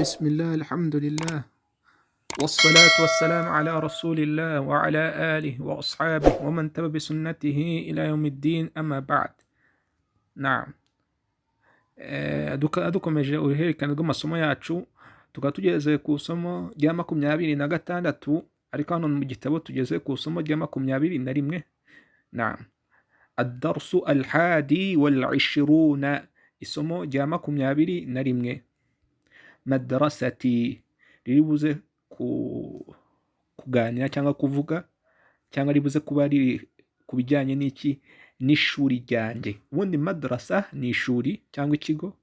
بسم الله، الحمد لله، والصلاة والسلام على رسول الله وعلى آله وأصحابه ومن تبع بسنته إلى يوم الدين، أما بعد. Naam. Dukomeje uruhererekane rw'amasomo yacu, tukaba tugeze ku isomo rya 26, ariko hano mu gitabo tugeze ku isomo rya 21. Naam. الدرس الحادي والعشرون، isomo rya 21. Madrasati riri buze kuganira cyangwa kuvuga cyangwa ribuze kuba riri ku bijyanye n'iki, n'ishuri ryanjye. Ubundi madrasa ni ishuri cyangwa ikigo,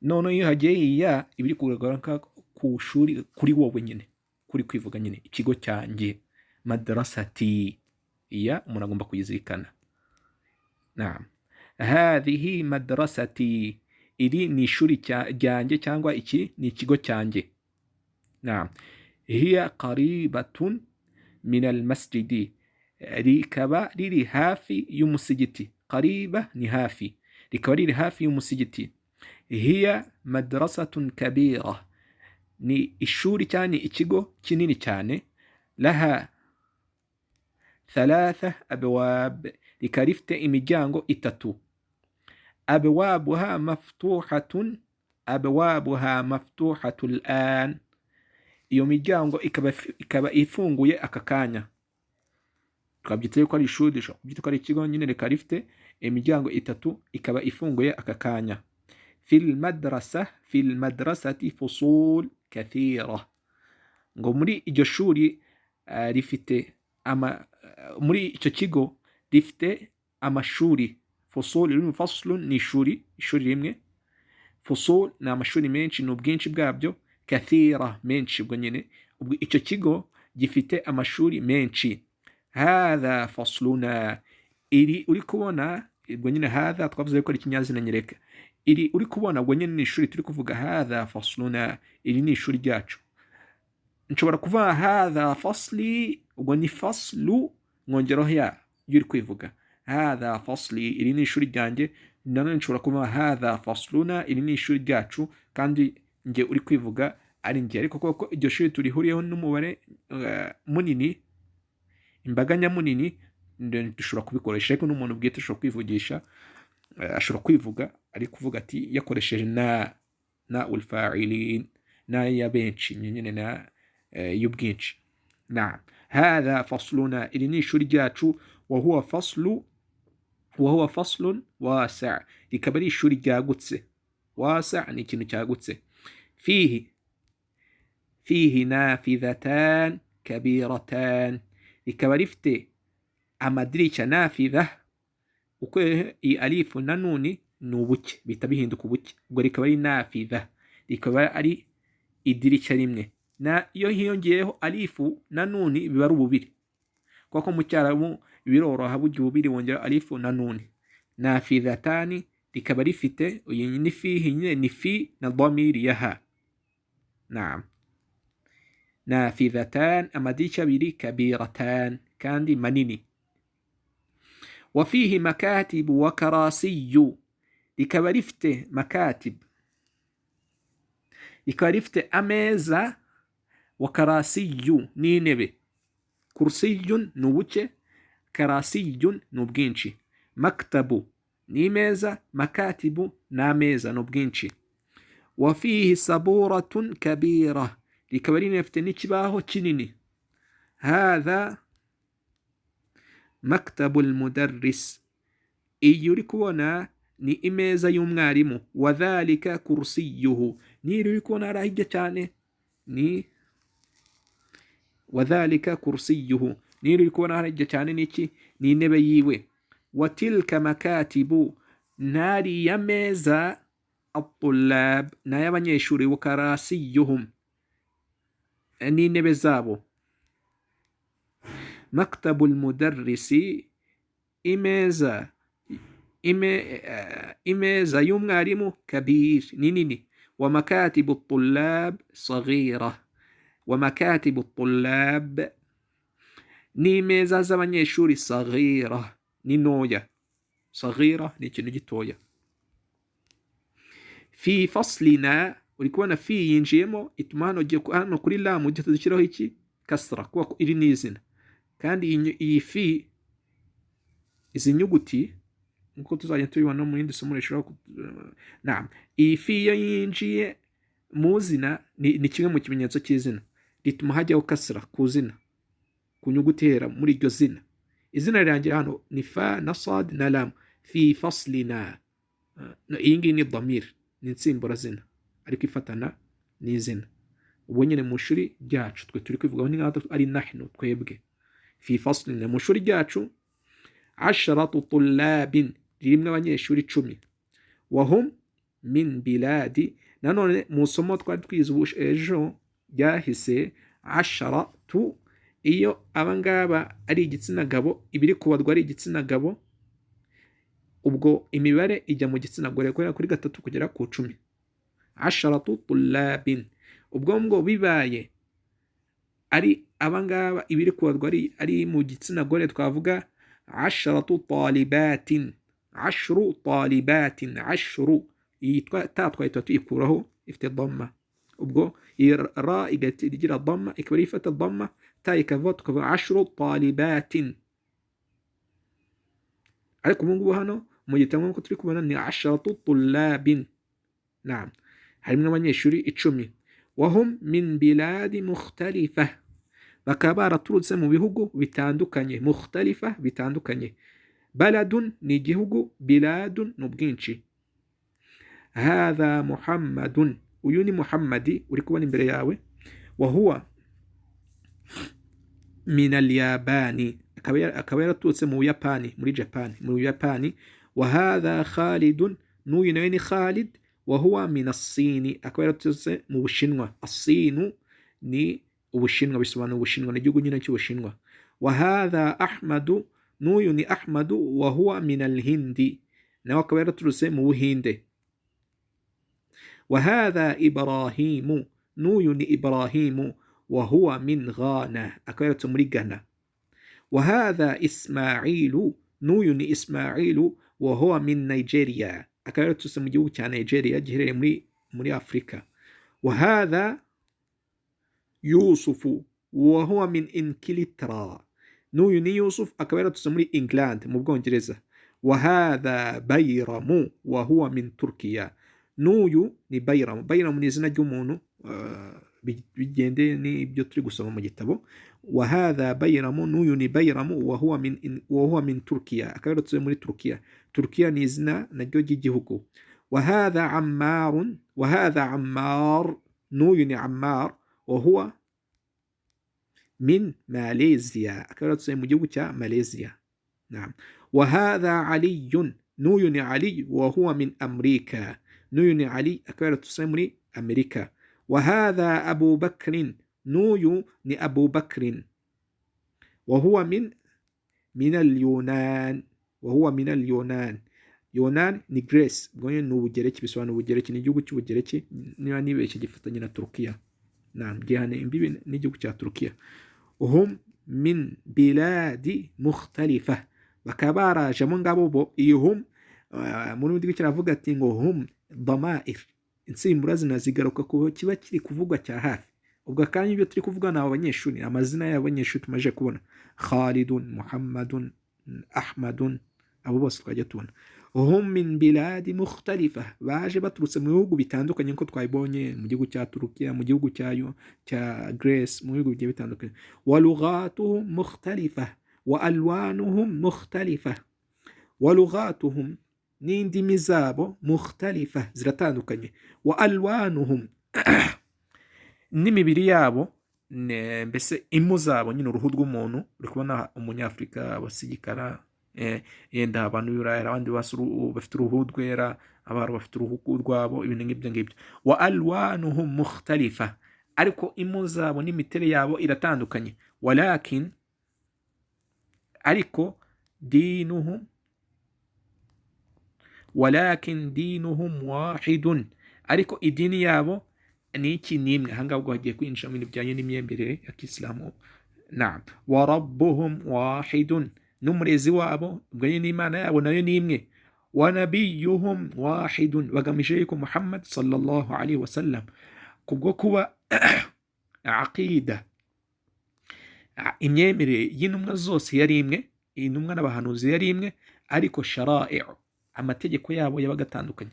none iyo hagiye iya ibiri kugaragara ku shuri kuri wowe nyine, kuri kwivuga nyine ikigo cyanjye. Madrasati iya umuntu agomba kuyizirikana. Naam. Hadhihi madrasati, iri ni ishuri ryanjye cyangwa iki ni ikigo cyanjye. Naam. Hiya qaribatun min almasjidi, rikaba riri hafi y'umusigiti. Qariba ni hafi, rikaba riri hafi y'umusigiti. Hiya madrasatun kabira, ni ishuri cyane ikigo kinini cyane. Laha thalatha abwab, rikaba rifite imiryango itatu. أبوابها مفتوحة الآن, iyo miryango ikaba ifunguye aka kanya. Twabyita yuko ari ishuri, twabyita ko ari ikigo nyine, rikaba rifite imiryango itatu ikaba ifunguye aka kanya. Fil madrasati fusul kathira, ngo muri iryo shuri rifite muri icyo kigo rifite amashuri. Fusul, faslun ni ishuri rimwe, fusul ni amashuri menshi, ni ubwinshi bwabyo. Kathira menshi, ubwo nyine icyo kigo gifite amashuri menshi. Hadha fasluna, iri uri kubona ubwo nyine, hadha twavuze ko ari ikinyazina nyereka. Iri uri kubona ubwo nyine ni ishuri turi kuvuga. Hadha fasluna, iri ni ishuri ryacu. Nshobora kuvuga hadha fasli, ubwo ni faslu mwongeraho ya uri kwivuga. Hadha fasli, iri ni ishuri ryanjye. Nanone nshobora kuvuga hadha fasluna, iri ni ishuri ryacu, kandi nge uri kwivuga ari nge. Ariko koko iryo shuri turihuriyeho n'umubare munini, imbaga nyamunini, dushobora kubikoresha. Ariko n'umuntu bwite ashobora kwivugisha, ashobora kwivuga ari kuvuga ati yakoresheje na ulfa'ilin, na ya benshi nyine, na y'ubwinshi. Naam. Hadha fasluna, iri ni ishuri ryacu. Wahuwa faslun wasi', rikaba ari ishuri ryagutse. Wasi' ni ikintu cyagutse. Fihi nafidhatan kabiratan, rikaba rifite amadirishya. Nafidha, uko iyi alifu na nuni ni ubuke, bita bihinduka ubuke, ubwo rikaba ari nafidha, rikaba ari idirishya rimwe. Na iyo hiyongeyeho alifu na nuni biba ari ububiri, kuko mu cyarabu biroroha burya ububiri wongera alifu na nuni. Nafidhatani, rikaba rifite iyi ni fihi nyine, ni fi na dhamiri ya ha. Naam. Nafidhatan, amadirishya abiri. Kabiratan, kandi manini. Wafihi makatibu wa karasiyu, rikaba rifite makatib, rikaba rifite ameza. Wa karasiyu ni intebe. Kursiyun ni ubuke, karasiyun ni ubwinshi. Maktabu ni imeza, makatibu ni ameza, ni ubwinshi. Wafihi saburatun kabira, rikaba rifite n'ikibaho kinini. Hadha maktabu almudarris, iyi uri kubona ni imeza y'umwarimu. Wadhalika kursiyuhu, ni uri kubona ari hirya cyane, ni wadhalika kursiyuhu, ni uri kubona ari hirya cyane, niki ni intebe yiwe. Watilka makatibu, nari ya meza. At-tullab, na y'abanyeshuri. Wa karasiyuhum, ni intebe zabo. Maktabu almudarrisi, imeza y'umwarimu. Kabir, ni nini. Wa makatibu at-tullab saghira, wa makatibu at-tullab, ni imeza z'abanyeshuri. Saghira ni ntoya, saghira ni ikintu gitoya. Fi faslina, uri kubona fi yinjiyemo ituma hano kuri lamu ujya dushyiraho iki kasra kuko iri ni izina, kandi iyi fi izi nyuguti nkuko tuzajya tubibona mu yindi somo rishobora iyi fi iyo yinjiye mu zina ni kimwe mu kimenyetso cy'izina, rituma hajyaho kasra ku zina, ku nyuguti ihera muri iryo zina. Izina rirangira hano ni fa na sad na lam, fi faslina. Iyi ngiyi ni damir, ni insimburazina ariko ifatana n'izina. Ubwo nyine mu ishuri ryacu twe turi kwivugaho ni nk'aho ari nahnu, twebwe. Fi faslina, mu ishuri ryacu 10 tullabin, ririmo abanyeshuri 10. Wahum min biladi, nanone mu somo twari twize ejo ryahise 10 iyo abangaba ari igitsina gabo, ibiri kubarwa ari igitsina gabo, ubwo imibare ijya mu gitsina gore kuri 3 kugera ku 10. 10 tullabin, ubwo ngo bibaye ari abangaba ibiri kubarwa ari mu gitsina gore twavuga 10 talibatin. 10 talibatin, 10 yitwa twahita tuyikuraho ifite dhamma, ubwo ra igira dhamma ikaba ifata dhamma, ta ikava tukava 10 talibatin. ariko ubu ngubu hano mu gitabo nk'uko turi kubona ni 10 tullabin. Naam, harimo abanyeshuri 10. Wahum min biladi mukhtalifa, bakaba baraturutse mu bihugu bitandukanye. Mukhtalifa, bitandukanye. Baladun ni igihugu, biladun ni ubwinshi. Hadha Muhammadun, uyu ni Muhammadi uri kubona imbere yawe. Wahuwa min al-Yabani, akaba yaraturutse mu Buyapani, muri Japan, mu Buyapani. Wa hadha Khalidun, n'uyu nawe ni Khalid. Wahuwa min as-Sin, akaba yaraturutse mu Bushinwa. As-Sin ni Ubushinwa, bisobanura Ubushinwa, ni igihugu nyine cy'Ubushinwa. Wa hadha Ahmadu, n'uyu ni Ahmadu. Wahuwa min al-Hindi, nawe akaba yaraturutse mu Buhinde. Wa hadha Ibrahimu, n'uyu ni Ibrahimu. Wahuwa min Ghana, akaba yaraturutse muri Ghana. Wa hadha Ismailu, n'uyu ni Ismailu. Wahuwa min Nigeria, akaba yaraturutse mu gihugu cya Nigeria giherereye muri Afrika. Wa hadha Yusufu, wahuwa min Ingilterra, n'uyu ni Yusuf, akaba yaraturutse muri England, mu Bwongereza. Wa hadha Bayramu, wahuwa min Turkiya, n'uyu ni Bayramu. Bayramu ni izina ry'umuntu, bigendeye n'ibyo turi gusoma mu gitabo. Wa hadha Bayramu, n'uyu ni Bayramu. Wahuwa min Turkiya, akaba yaraturutse muri Turkiya. Turkiya ni izina naryo ry'igihugu. Wa hadha Ammarun, wa hadha Ammar, n'uyu ni Ammar. Wahuwa min Malaysia, akaba yaraturutse mu gihugu cya Malaysia. Naam. Wa hadha Aliyun, n'uyu ni Ali. Wahuwa min Amerika, n'uyu ni Ali, akaba yaraturutse muri Amerika. Wa hadha Abu Bakrin, n'uyu ni Abu Bakrin. Wahuwa min al-Yunan, wahuwa min al-Yunan. Yunan ni Greece, ubwo ni Ubugereki, bisobanura Ubugereki, ni igihugu cy'Ubugereki, niba nibeshye gifatanye na Turkiya. Naam, gihana imbibi n'igihugu cya Turkiya. Hum min biladi mukhtalifa, bakaba barajemo ngabo bo. Iyo hum mu rurimi rw'Icyaravuga ati ngo hum damair, insimburazina zigaruka ku kiba kiri kuvugwa cya hafi. Ubwo akanya ibyo turi kuvuga ni abanyeshuri, amazina y'abanyeshuri tumaje kubona: Khalidun, Muhammadun, Ahmadun, abo bose twajya tubona. Hum min biladi mukhtalifa, baje baturutse mu bihugu bitandukanye nko twabibonye, mu gihugu cya Turukiya, mu gihugu cya Greece, mu bihugu bigiye bitandukanye. Wa lughatuhum mukhtalifa wa alwanuhum mukhtalifa. Wa lughatuhum, n'indimi zabo, mukhtalifa, ziratandukanye. Wa alwanuhum, n'imibiri yabo, mbese impu zabo, nyine uruhu rw'umuntu. Uri kubona umunyafurika basigikara, yenda abantu b'Iburayi, abandi bafite uruhu rwera, abari bafite uruhu rwabo, ibintu nk'ibyo ngibyo. Wa alwanuhum mukhtalifa, ariko impu zabo n'imiterere yabo iratandukanye. Walakin, ariko dinuhum wahidun, ariko idini yabo ni iki? Ni imwe. Ahangaha ubwo hagiye kwinjira mu bintu bijyanye n'imyemerere ya Kisilamu. Naam. Wa rabbuhum wahidun, n'umurezi wabo, ubwo ni Imana yabo nayo ni imwe. wa nabiyuhum wahidun, bagamije yuko Muhammad sallallahu alaihi wasallam kubwo kuba aqida imyemerere y'intumwa zose yari imwe, intumwa n'abahanuzi yari imwe, ariko shara'i'u amategeko yabo yabaga atandukanye,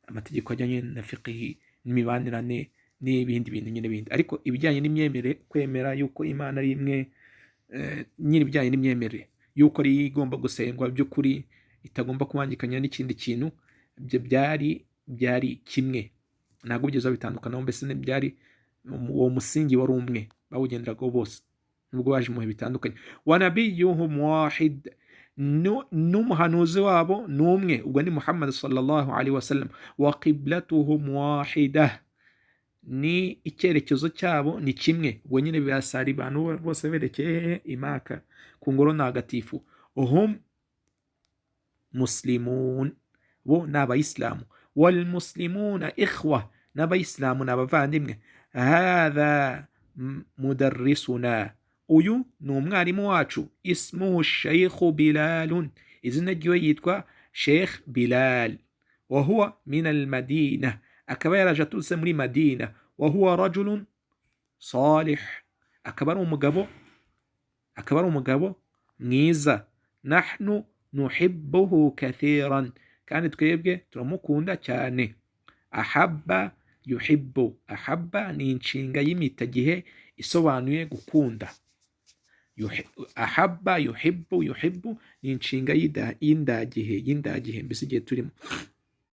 amategeko ajyanye na fiqhi n'imibanirane n'ibindi bintu nyine bindi, ariko ibijyanye n'imyemerere, kwemera yuko Imana ari imwe, nyine ibijyanye n'imyemerere yuko ari igomba gusengwa by'ukuri, itagomba kubangikanya n'ikindi kintu, ibyo byari kimwe, ntabwo bigeze bitandukana, mbese byari uwo musingi wari umwe, bawugenderagaho bose nubwo baje mu bihe bitandukanye. Wa nabiyuhum wahid, n'umuhanuzi wabo ni umwe, ubwo ni Muhammad sallallahu alaihi wasallam. Wa qiblatuhum wahida, ni icyerekezo cyabo ni kimwe, ubwo nyine birasari abantu bose berekeye Imaka ku ngoro ntagatifu. Hum muslimun, bo ni abayisilamu. Wal muslimuna ikhwa, n'abayisilamu ni abavandimwe. Hadha mudarrisuna, uyu ni umwarimu wacu. Ismuhu Sheikh Bilal, izina ryiwe yitwa Sheikh Bilal. Wa huwa min al-Madina, akaba yaraje aturutse muri Madina. Wa huwa rajulun salih, akaba ari umugabo mwiza. Nahnu nuhibbuhu kathiran, kandi twebwe turamukunda cyane. Ahabba yuhibbu, ahabba ni inshinga y'imitagihe isobanuye gukunda. Ahabba yuhibbu, yuhibbu ni inshinga y'indagihe mbese igihe turimo.